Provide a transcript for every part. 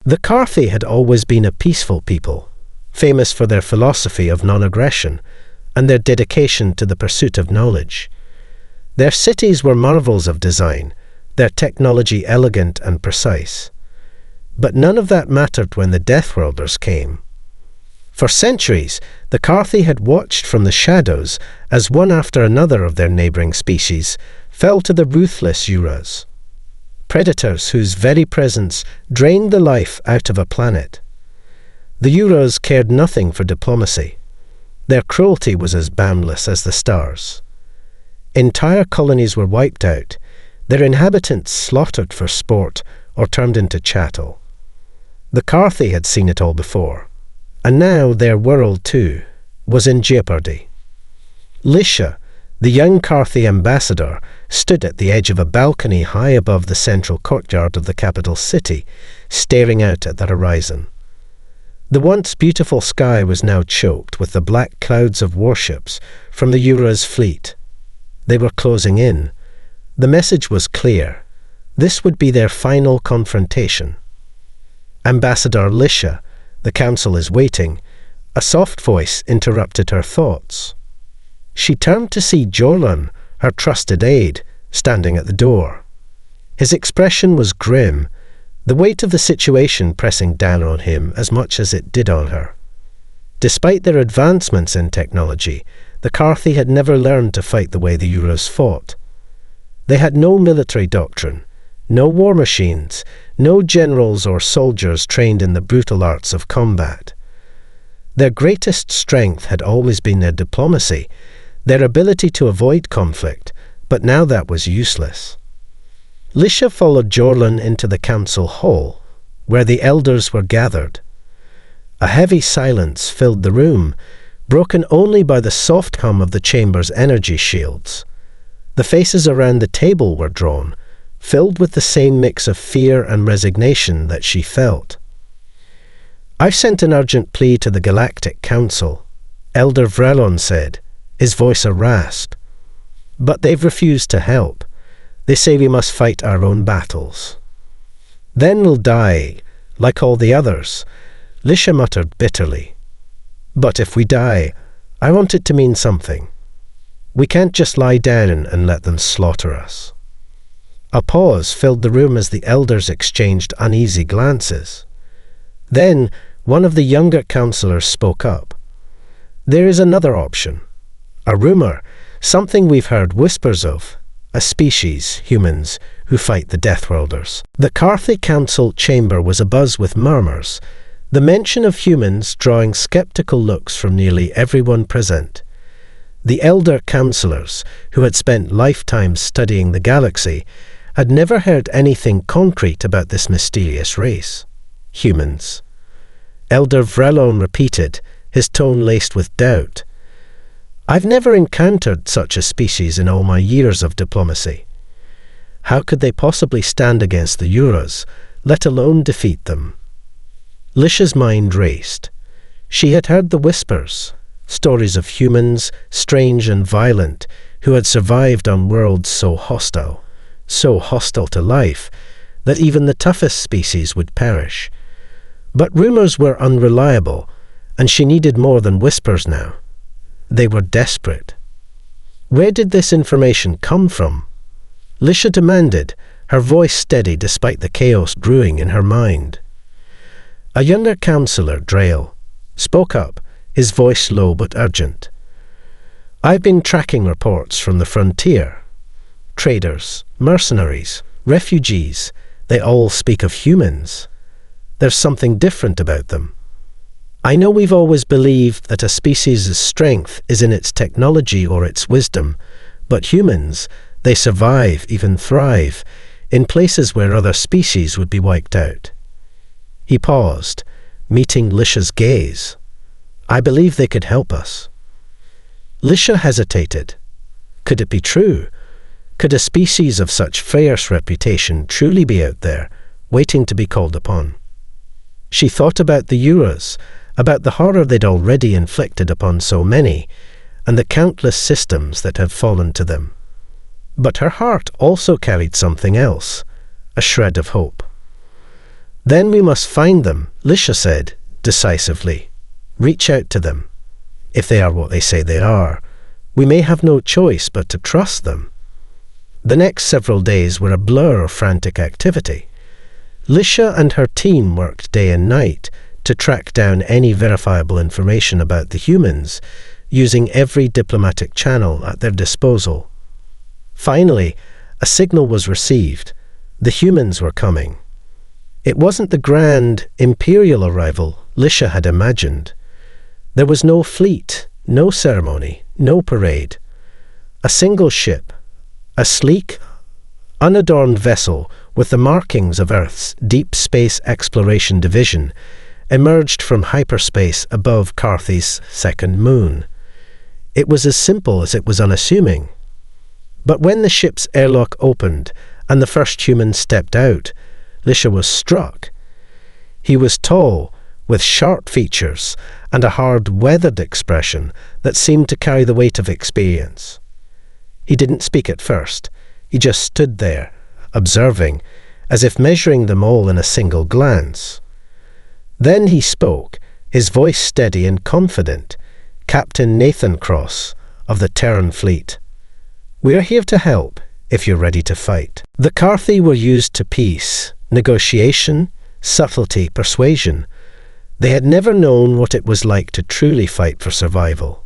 The Carthy had always been a peaceful people, famous for their philosophy of non-aggression and their dedication to the pursuit of knowledge. Their cities were marvels of design, their technology elegant and precise. But none of that mattered when the Deathworlders came. For centuries, the Carthy had watched from the shadows as one after another of their neighbouring species fell to the ruthless Euras, predators whose very presence drained the life out of a planet. The Euras cared nothing for diplomacy. Their cruelty was as boundless as the stars. Entire colonies were wiped out, their inhabitants slaughtered for sport or turned into chattel. The Carthy had seen it all before, and now their world, too, was in jeopardy. Lisha, the young Carthy ambassador, stood at the edge of a balcony high above the central courtyard of the capital city, staring out at the horizon. The once beautiful sky was now choked with the black clouds of warships from the Euras fleet. They were closing in. The message was clear. This would be their final confrontation. Ambassador Lisha, the council is waiting. A soft voice interrupted her thoughts. She turned to see Jorlan, her trusted aide, standing at the door. His expression was grim, the weight of the situation pressing down on him as much as it did on her. Despite their advancements in technology, the Carthy had never learned to fight the way the Euras fought. They had no military doctrine, no war machines, no generals or soldiers trained in the brutal arts of combat. Their greatest strength had always been their diplomacy, their ability to avoid conflict, but now that was useless. Lisha followed Jorlan into the council hall, where the elders were gathered. A heavy silence filled the room, broken only by the soft hum of the chamber's energy shields. The faces around the table were drawn, filled with the same mix of fear and resignation that she felt. "I've sent an urgent plea to the Galactic Council," Elder Vrelon said, his voice a rasp. "But they've refused to help. They say we must fight our own battles. Then we'll die, like all the others," Lisha muttered bitterly. "But if we die, I want it to mean something. We can't just lie down and let them slaughter us." A pause filled the room as the elders exchanged uneasy glances. Then one of the younger councillors spoke up. "There is another option. A rumour, something we've heard whispers of. A species, humans, who fight the Deathworlders." The Carthy Council chamber was abuzz with murmurs, the mention of humans drawing sceptical looks from nearly everyone present. The elder councillors, who had spent lifetimes studying the galaxy, had never heard anything concrete about this mysterious race. Humans. Elder Vrelon repeated, his tone laced with doubt. "I've never encountered such a species in all my years of diplomacy. How could they possibly stand against the Euras, let alone defeat them?" Lisha's mind raced. She had heard the whispers, stories of humans, strange and violent, who had survived on worlds so hostile to life, that even the toughest species would perish. But rumours were unreliable, and she needed more than whispers now. They were desperate. Where did this information come from? Lisha demanded, her voice steady despite the chaos brewing in her mind. A younger councillor, Drail, spoke up, his voice low but urgent. "I've been tracking reports from the frontier. Traders, mercenaries, refugees, they all speak of humans. There's something different about them. I know we've always believed that a species' strength is in its technology or its wisdom, but humans, they survive, even thrive, in places where other species would be wiped out." He paused, meeting Lisha's gaze. "I believe they could help us." Lisha hesitated. Could it be true? Could a species of such fierce reputation truly be out there, waiting to be called upon? She thought about the Euras, about the horror they'd already inflicted upon so many, and the countless systems that had fallen to them. But her heart also carried something else, a shred of hope. "Then we must find them," Lisha said, decisively. "Reach out to them. If they are what they say they are, we may have no choice but to trust them." The next several days were a blur of frantic activity. Lisha and her team worked day and night to track down any verifiable information about the humans, using every diplomatic channel at their disposal. Finally, a signal was received. The humans were coming. It wasn't the grand, imperial arrival Lisha had imagined. There was no fleet, no ceremony, no parade. A single ship, a sleek, unadorned vessel with the markings of Earth's Deep Space Exploration Division, emerged from hyperspace above Carthy's second moon. It was as simple as it was unassuming. But when the ship's airlock opened and the first human stepped out, Lisha was struck. He was tall, with sharp features and a hard, weathered expression that seemed to carry the weight of experience. He didn't speak at first. He just stood there, observing, as if measuring them all in a single glance. Then he spoke, his voice steady and confident. "Captain Nathan Cross, of the Terran Fleet. We are here to help, if you're ready to fight." The Carthy were used to peace, negotiation, subtlety, persuasion. They had never known what it was like to truly fight for survival.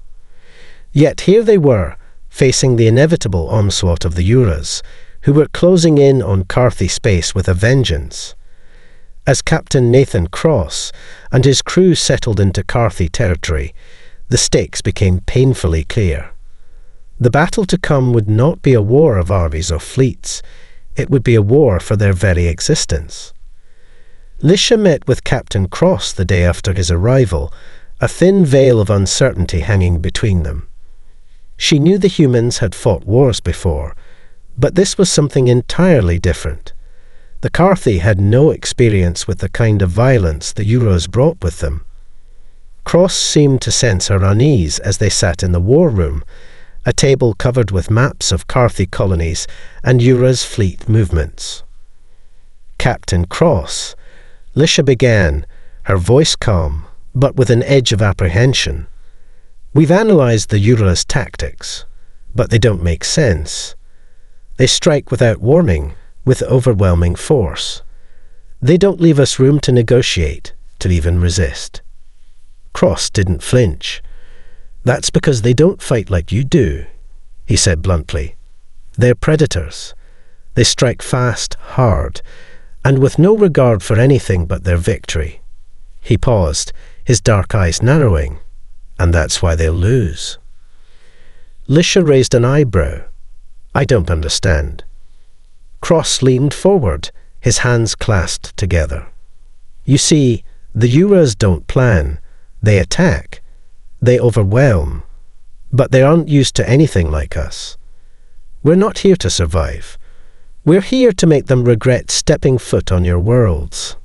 Yet here they were, facing the inevitable onslaught of the Uras, who were closing in on Carthy space with a vengeance. As Captain Nathan Cross and his crew settled into Carthy territory, the stakes became painfully clear. The battle to come would not be a war of armies or fleets. It would be a war for their very existence. Lisha met with Captain Cross the day after his arrival, a thin veil of uncertainty hanging between them. She knew the humans had fought wars before, but this was something entirely different. The Carthy had no experience with the kind of violence the Uras brought with them. Cross seemed to sense her unease as they sat in the war room, a table covered with maps of Carthy colonies and Uras fleet movements. "Captain Cross," Lisha began, her voice calm, but with an edge of apprehension. "We've analysed the Uras' tactics, but they don't make sense. They strike without warning, with overwhelming force. They don't leave us room to negotiate, to even resist." Cross didn't flinch. "That's because they don't fight like you do," he said bluntly. "They're predators. They strike fast, hard, and with no regard for anything but their victory." He paused, his dark eyes narrowing. "And that's why they'll lose." Lisha raised an eyebrow. "I don't understand." Cross leaned forward, his hands clasped together. "You see, the Uras don't plan. They attack. They overwhelm. But they aren't used to anything like us. We're not here to survive. We're here to make them regret stepping foot on your worlds."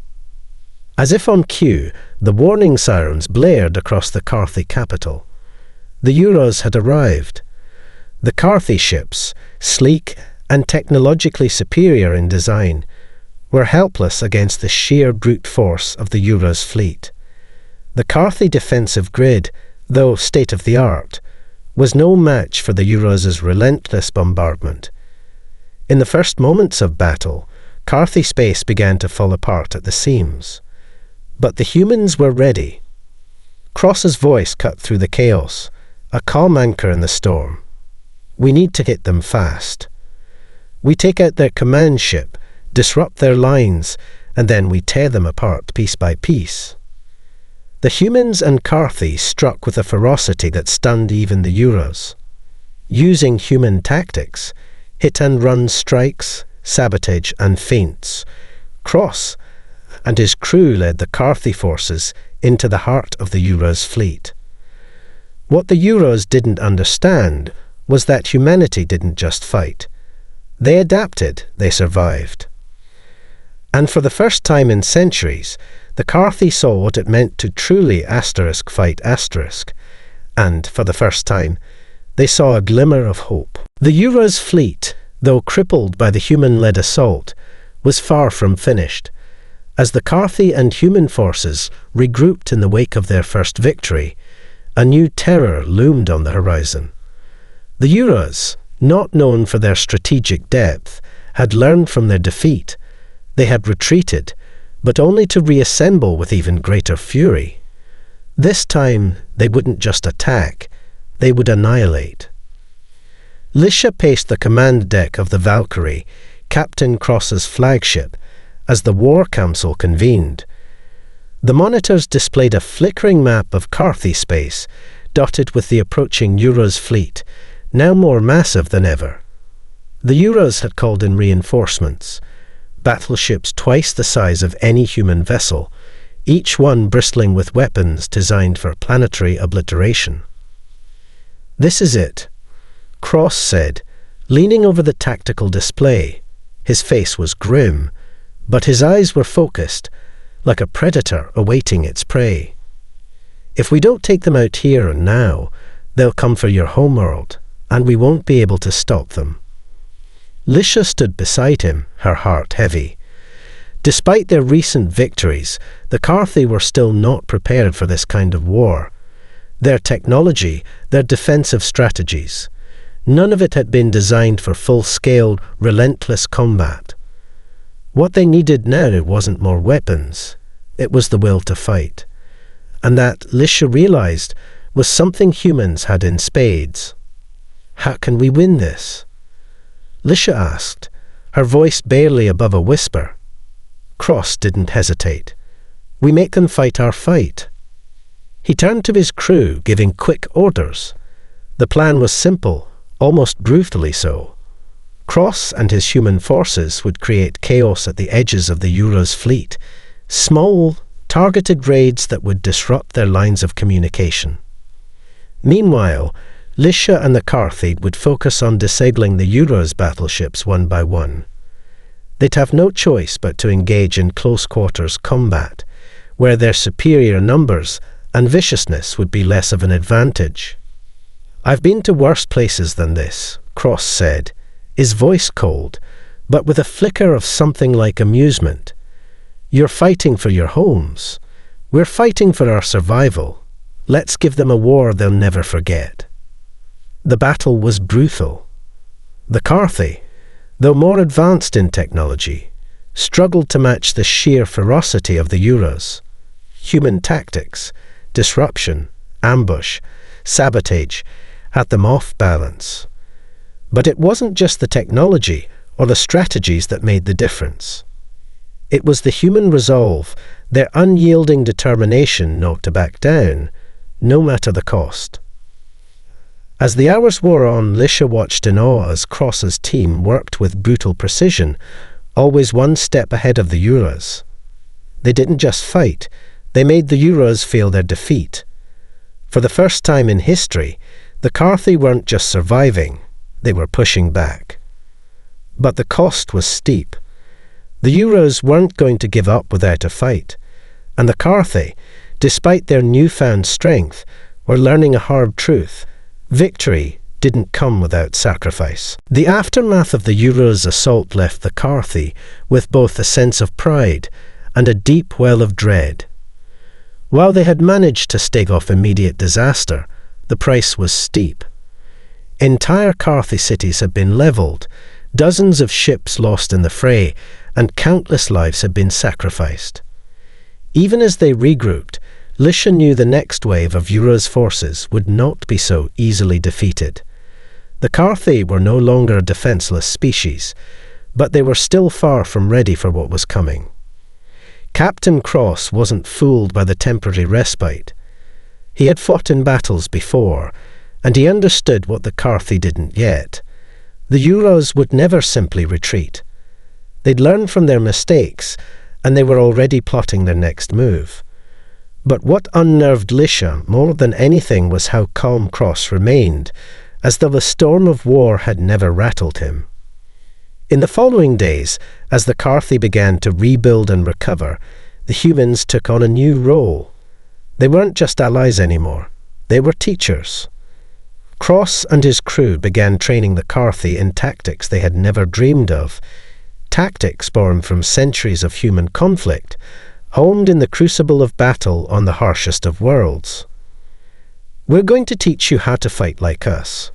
As if on cue, the warning sirens blared across the Carthy capital. The Uras had arrived. The Carthy ships, sleek and technologically superior in design, were helpless against the sheer brute force of the Uras fleet. The Carthy defensive grid, though state-of-the-art, was no match for the Uras' relentless bombardment. In the first moments of battle, Carthy space began to fall apart at the seams. But the humans were ready. Cross's voice cut through the chaos, a calm anchor in the storm. "We need to hit them fast. We take out their command ship, disrupt their lines, and then we tear them apart piece by piece." The humans and Carthy struck with a ferocity that stunned even the Uras. Using human tactics, hit-and-run strikes, sabotage and feints, Cross and his crew led the Carthy forces into the heart of the Uras' fleet. What the Uras didn't understand was that humanity didn't just fight. They adapted, they survived. And for the first time in centuries, the Carthy saw what it meant to truly fight *, and for the first time, they saw a glimmer of hope. The Uras' fleet, though crippled by the human-led assault, was far from finished. As the Carthy and human forces regrouped in the wake of their first victory, a new terror loomed on the horizon. The Euros, not known for their strategic depth, had learned from their defeat. They had retreated, but only to reassemble with even greater fury. This time, they wouldn't just attack, they would annihilate. Lisha paced the command deck of the Valkyrie, Captain Cross's flagship, as the War Council convened. The monitors displayed a flickering map of Carthy space, dotted with the approaching Euros fleet, now more massive than ever. The Euros had called in reinforcements, battleships twice the size of any human vessel, each one bristling with weapons designed for planetary obliteration. "This is it," Cross said, leaning over the tactical display. His face was grim, but his eyes were focused, like a predator awaiting its prey. "If we don't take them out here and now, they'll come for your homeworld, and we won't be able to stop them." Lisha stood beside him, her heart heavy. Despite their recent victories, the Carthy were still not prepared for this kind of war. Their technology, their defensive strategies, none of it had been designed for full-scale, relentless combat. What they needed now wasn't more weapons, it was the will to fight. And that, Lisha realized, was something humans had in spades. "How can we win this?" Lisha asked, her voice barely above a whisper. Cross didn't hesitate. "We make them fight our fight." He turned to his crew, giving quick orders. The plan was simple, almost brutally so. Cross and his human forces would create chaos at the edges of the Euros fleet, small, targeted raids that would disrupt their lines of communication. Meanwhile, Lisha and the Carthy would focus on disabling the Euros battleships one by one. They'd have no choice but to engage in close-quarters combat, where their superior numbers and viciousness would be less of an advantage. "I've been to worse places than this," Cross said, his voice cold, but with a flicker of something like amusement. "You're fighting for your homes. We're fighting for our survival. Let's give them a war they'll never forget." The battle was brutal. The Carthy, though more advanced in technology, struggled to match the sheer ferocity of the Euros. Human tactics, disruption, ambush, sabotage had them off balance. But it wasn't just the technology or the strategies that made the difference. It was the human resolve, their unyielding determination not to back down, no matter the cost. As the hours wore on, Lisha watched in awe as Cross's team worked with brutal precision, always one step ahead of the Euros. They didn't just fight, they made the Euros feel their defeat. For the first time in history, the Carthy weren't just surviving, they were pushing back. But the cost was steep. The Euros weren't going to give up without a fight, and the Carthy, despite their newfound strength, were learning a hard truth. Victory didn't come without sacrifice. The aftermath of the Euros' assault left the Carthy with both a sense of pride and a deep well of dread. While they had managed to stave off immediate disaster, the price was steep. Entire Carthy cities had been levelled, dozens of ships lost in the fray, and countless lives had been sacrificed. Even as they regrouped, Lisha knew the next wave of Euros forces would not be so easily defeated. The Carthy were no longer a defenceless species, but they were still far from ready for what was coming. Captain Cross wasn't fooled by the temporary respite. He had fought in battles before, and he understood what the Carthy didn't yet. The Euros would never simply retreat. They'd learned from their mistakes, and they were already plotting their next move. But what unnerved Lisha more than anything was how calm Cross remained, as though the storm of war had never rattled him. In the following days, as the Carthy began to rebuild and recover, the humans took on a new role. They weren't just allies anymore, they were teachers. Cross and his crew began training the Carthy in tactics they had never dreamed of, tactics born from centuries of human conflict, honed in the crucible of battle on the harshest of worlds. "We're going to teach you how to fight like us,"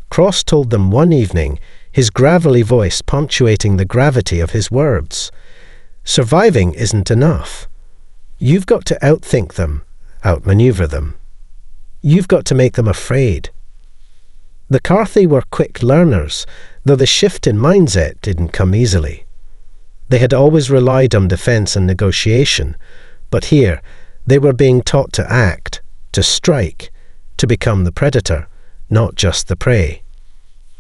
Cross told them one evening, his gravelly voice punctuating the gravity of his words. "Surviving isn't enough. You've got to outthink them, outmaneuver them. You've got to make them afraid." The Carthy were quick learners, though the shift in mindset didn't come easily. They had always relied on defense and negotiation, but here they were being taught to act, to strike, to become the predator, not just the prey.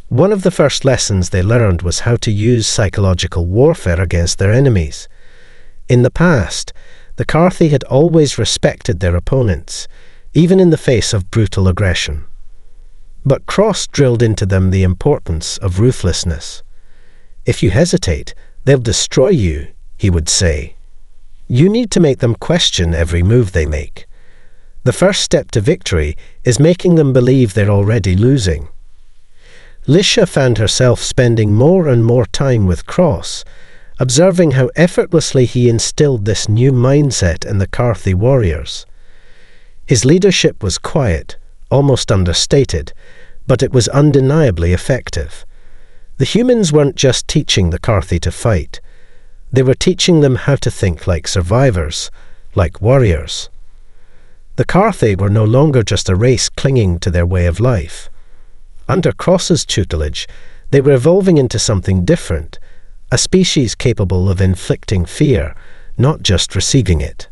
One of the first lessons they learned was how to use psychological warfare against their enemies. In the past, the Carthy had always respected their opponents, even in the face of brutal aggression. But Cross drilled into them the importance of ruthlessness. "If you hesitate, they'll destroy you," he would say. You need to make them question every move they make. The first step to victory is making them believe they're already losing. Lisha found herself spending more and more time with Cross, observing how effortlessly he instilled this new mindset in the Carthy warriors. His leadership was quiet, almost understated, but it was undeniably effective. The humans weren't just teaching the Carthy to fight. They were teaching them how to think like survivors, like warriors. The Carthy were no longer just a race clinging to their way of life. Under Cross's tutelage, they were evolving into something different, a species capable of inflicting fear, not just receiving it.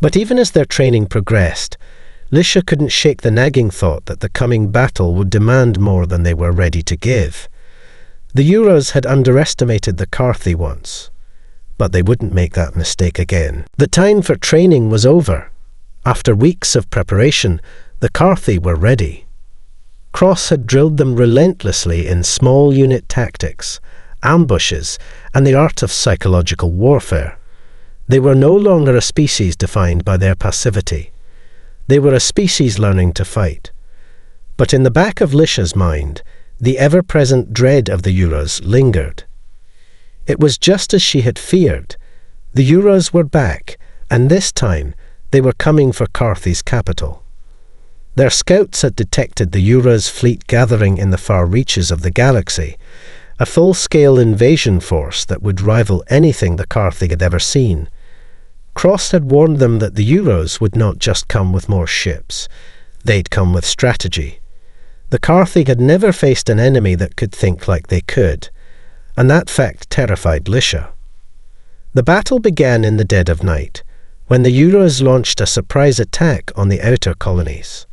But even as their training progressed, Lisha couldn't shake the nagging thought that the coming battle would demand more than they were ready to give. The Euros had underestimated the Carthy once, but they wouldn't make that mistake again. The time for training was over. After weeks of preparation, the Carthy were ready. Cross had drilled them relentlessly in small unit tactics, ambushes, and the art of psychological warfare. They were no longer a species defined by their passivity. They were a species learning to fight. But in the back of Lisha's mind, the ever-present dread of the Euros lingered. It was just as she had feared. The Euros were back, and this time they were coming for Carthy's capital. Their scouts had detected the Euros' fleet gathering in the far reaches of the galaxy, a full-scale invasion force that would rival anything the Carthy had ever seen. Cross had warned them that the Euros would not just come with more ships, they'd come with strategy. The Carthy had never faced an enemy that could think like they could, and that fact terrified Lisha. The battle began in the dead of night, when the Euros launched a surprise attack on the outer colonies.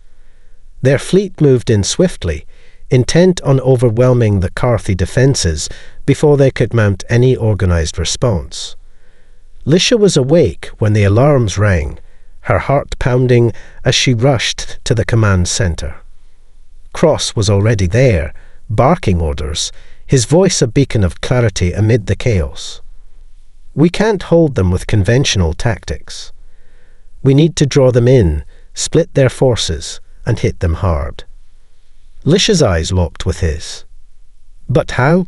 Their fleet moved in swiftly, intent on overwhelming the Carthy defences before they could mount any organised response. Lisha was awake when the alarms rang, her heart pounding as she rushed to the command centre. Cross was already there, barking orders, his voice a beacon of clarity amid the chaos. "We can't hold them with conventional tactics. We need to draw them in, split their forces, and hit them hard." Lisha's eyes locked with his. "But how?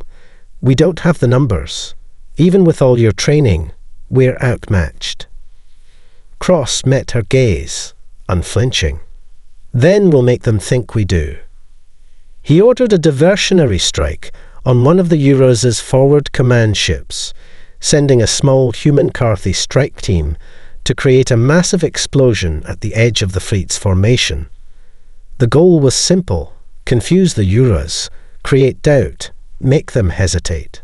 We don't have the numbers. Even with all your training, we're outmatched." Cross met her gaze, unflinching. "Then we'll make them think we do." He ordered a diversionary strike on one of the Euros' forward command ships, sending a small human Carthy strike team to create a massive explosion at the edge of the fleet's formation. The goal was simple: confuse the Euros, create doubt, make them hesitate.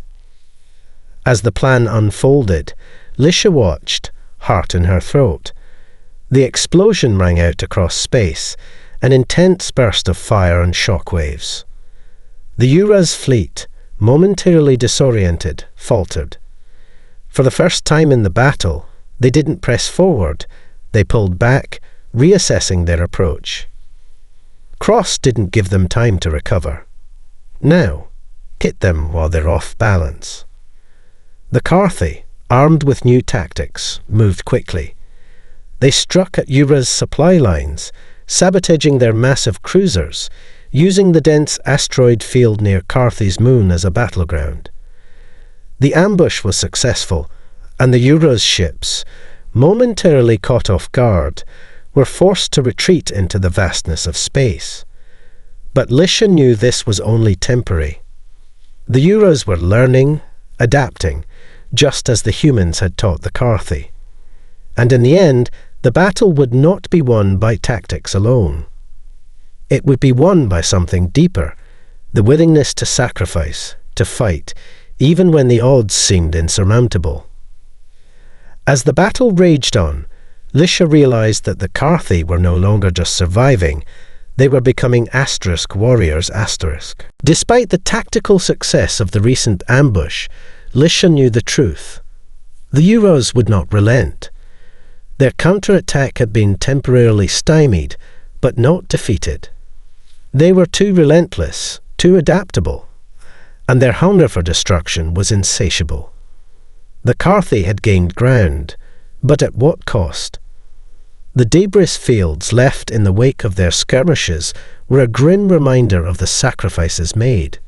As the plan unfolded, Lisha watched, heart in her throat. The explosion rang out across space, an intense burst of fire and shock waves. The Euros' fleet, momentarily disoriented, faltered. For the first time in the battle, they didn't press forward, they pulled back, reassessing their approach. Cross didn't give them time to recover. Now, hit them while they're off balance. The Carthy, armed with new tactics, moved quickly. They struck at Euros' supply lines, sabotaging their massive cruisers, using the dense asteroid field near Carthy's moon as a battleground. The ambush was successful, and the Euros ships, momentarily caught off guard, were forced to retreat into the vastness of space. But Lisha knew this was only temporary. The Euros were learning, adapting, just as the humans had taught the Carthy. And in the end, the battle would not be won by tactics alone. It would be won by something deeper, the willingness to sacrifice, to fight, even when the odds seemed insurmountable. As the battle raged on, Lisha realized that the Carthy were no longer just surviving, they were becoming asterisk warriors asterisk. Despite the tactical success of the recent ambush, Lisha knew the truth. The Euros would not relent. Their counterattack had been temporarily stymied, but not defeated. They were too relentless, too adaptable, and their hunger for destruction was insatiable. The Carthy had gained ground, but at what cost? The debris fields left in the wake of their skirmishes were a grim reminder of the sacrifices made.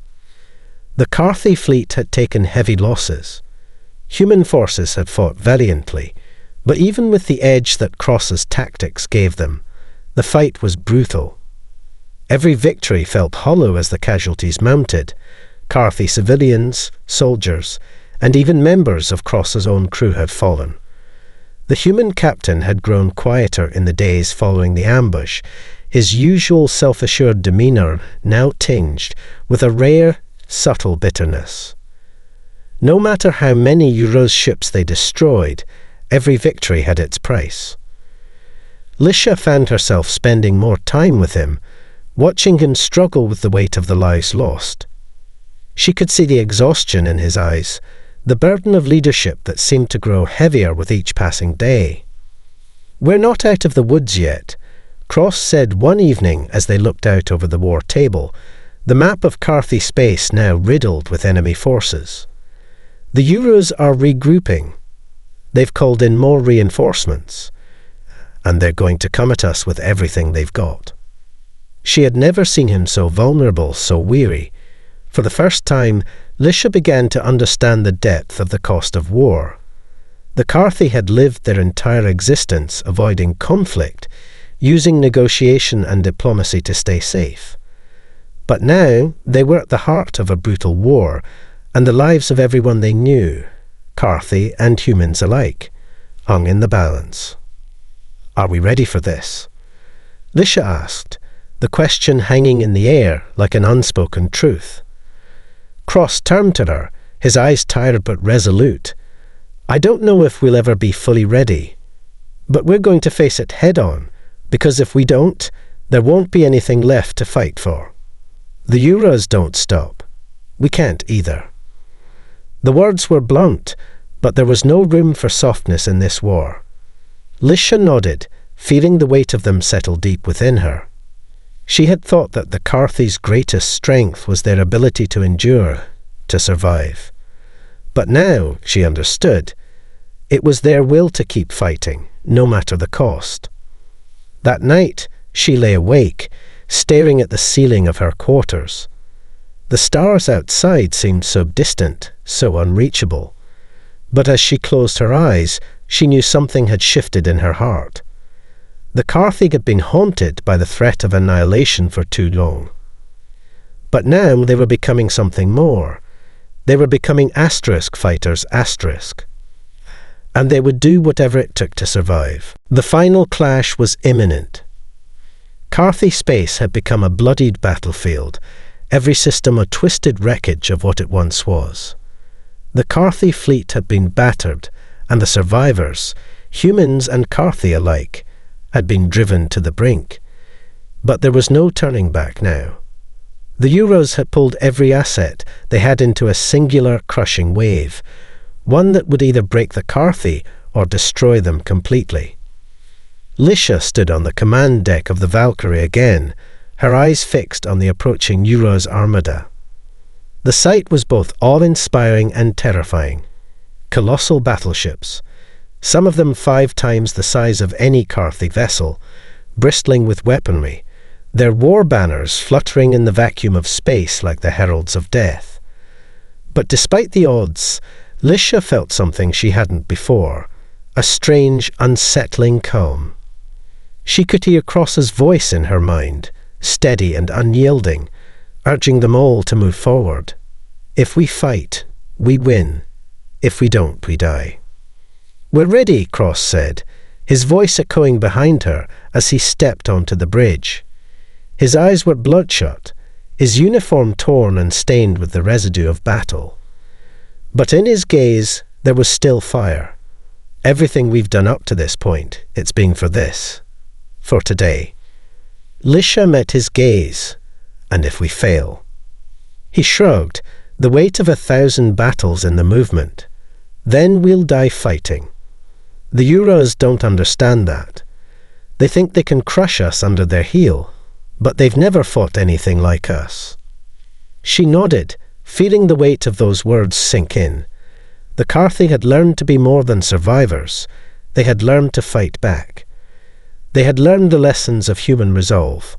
The Carthy fleet had taken heavy losses. Human forces had fought valiantly, but even with the edge that Cross's tactics gave them, the fight was brutal. Every victory felt hollow as the casualties mounted. Carthy civilians, soldiers, and even members of Cross's own crew had fallen. The human captain had grown quieter in the days following the ambush, his usual self-assured demeanour now tinged with a rare, subtle bitterness. No matter how many Euros ships they destroyed, every victory had its price. Lisha found herself spending more time with him, watching him struggle with the weight of the lives lost. She could see the exhaustion in his eyes, the burden of leadership that seemed to grow heavier with each passing day. "We're not out of the woods yet," Cross said one evening as they looked out over the war table, the map of Carthy space now riddled with enemy forces. "The Euros are regrouping. They've called in more reinforcements, and they're going to come at us with everything they've got." She had never seen him so vulnerable, so weary. For the first time, Lisha began to understand the depth of the cost of war. The Carthy had lived their entire existence avoiding conflict, using negotiation and diplomacy to stay safe. But now they were at the heart of a brutal war, and the lives of everyone they knew, Carthy and humans alike, hung in the balance. "Are we ready for this?" Lisha asked, the question hanging in the air like an unspoken truth. Cross turned to her, his eyes tired but resolute. "I don't know if we'll ever be fully ready, but we're going to face it head-on, because if we don't, there won't be anything left to fight for. The Euros don't stop. We can't either." The words were blunt, but there was no room for softness in this war. Lisha nodded, feeling the weight of them settle deep within her. She had thought that the Carthy's greatest strength was their ability to endure, to survive. But now, she understood, it was their will to keep fighting, no matter the cost. That night, she lay awake, staring at the ceiling of her quarters. The stars outside seemed so distant, so unreachable. But as she closed her eyes, she knew something had shifted in her heart. The Carthy had been haunted by the threat of annihilation for too long. But now they were becoming something more. They were becoming asterisk fighters asterisk. And they would do whatever it took to survive. The final clash was imminent. Carthy space had become a bloodied battlefield, every system a twisted wreckage of what it once was. The Carthy fleet had been battered, and the survivors, humans and Carthy alike, had been driven to the brink. But there was no turning back now. The Euros had pulled every asset they had into a singular crushing wave, one that would either break the Carthy or destroy them completely. Lisha stood on the command deck of the Valkyrie again, her eyes fixed on the approaching Euros armada. The sight was both awe-inspiring and terrifying. Colossal battleships, some of them 5 times the size of any Carthy vessel, bristling with weaponry, their war banners fluttering in the vacuum of space like the heralds of death. But despite the odds, Lisha felt something she hadn't before, a strange, unsettling calm. She could hear Cross's voice in her mind, steady and unyielding, urging them all to move forward. If we fight, we win. If we don't, we die. "We're ready," Cross said, his voice echoing behind her as he stepped onto the bridge. His eyes were bloodshot, his uniform torn and stained with the residue of battle. But in his gaze there was still fire. "Everything we've done up to this point, it's been for this. For today." Lisha met his gaze. "And if we fail?" He shrugged, the weight of 1,000 battles in the movement. "Then we'll die fighting." The Euros don't understand that. They think they can crush us under their heel, but they've never fought anything like us. She nodded, feeling the weight of those words sink in. The Carthy had learned to be more than survivors. They had learned to fight back. They had learned the lessons of human resolve.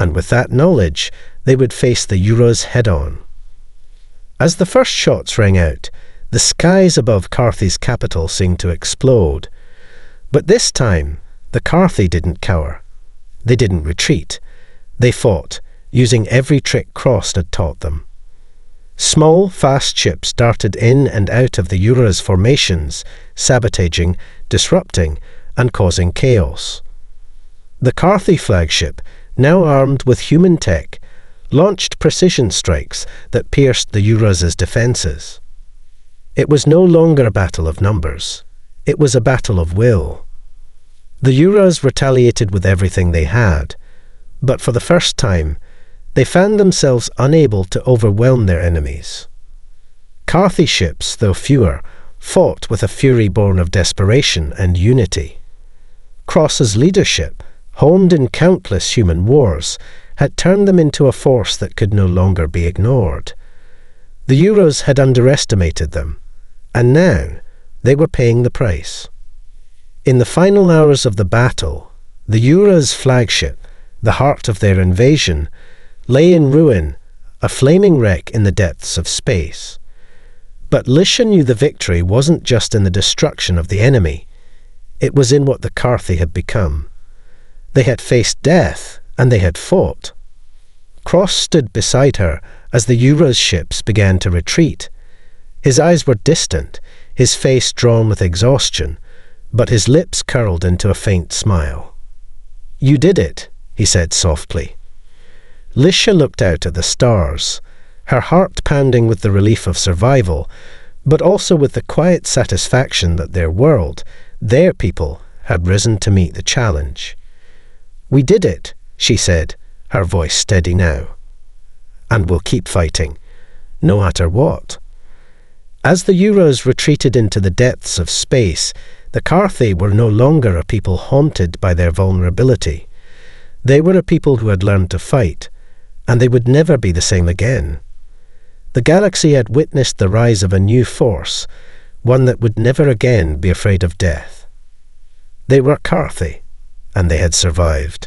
And with that knowledge, they would face the Euros head-on. As the first shots rang out, the skies above Carthy's capital seemed to explode. But this time, the Carthy didn't cower. They didn't retreat. They fought, using every trick Cross had taught them. Small, fast ships darted in and out of the Euros' formations, sabotaging, disrupting, and causing chaos. The Carthy flagship, now armed with human tech, launched precision strikes that pierced the Euros' defences. It was no longer a battle of numbers. It was a battle of will. The Euros retaliated with everything they had, but for the first time, they found themselves unable to overwhelm their enemies. Carthy ships, though fewer, fought with a fury born of desperation and unity. Cross's leadership, honed in countless human wars, had turned them into a force that could no longer be ignored. The Euros had underestimated them, and now they were paying the price. In the final hours of the battle, the Euros' flagship, the heart of their invasion, lay in ruin, a flaming wreck in the depths of space. But Lisha knew the victory wasn't just in the destruction of the enemy. It was in what the Carthy had become. They had faced death, and they had fought. Cross stood beside her as the Euros' ships began to retreat. His eyes were distant, his face drawn with exhaustion, but his lips curled into a faint smile. "You did it," he said softly. Lisha looked out at the stars, her heart pounding with the relief of survival, but also with the quiet satisfaction that their world, their people, had risen to meet the challenge. "We did it," she said, her voice steady now. "And we'll keep fighting, no matter what." As the Euros retreated into the depths of space, the Carthy were no longer a people haunted by their vulnerability. They were a people who had learned to fight, and they would never be the same again. The galaxy had witnessed the rise of a new force, one that would never again be afraid of death. They were Carthy, and they had survived.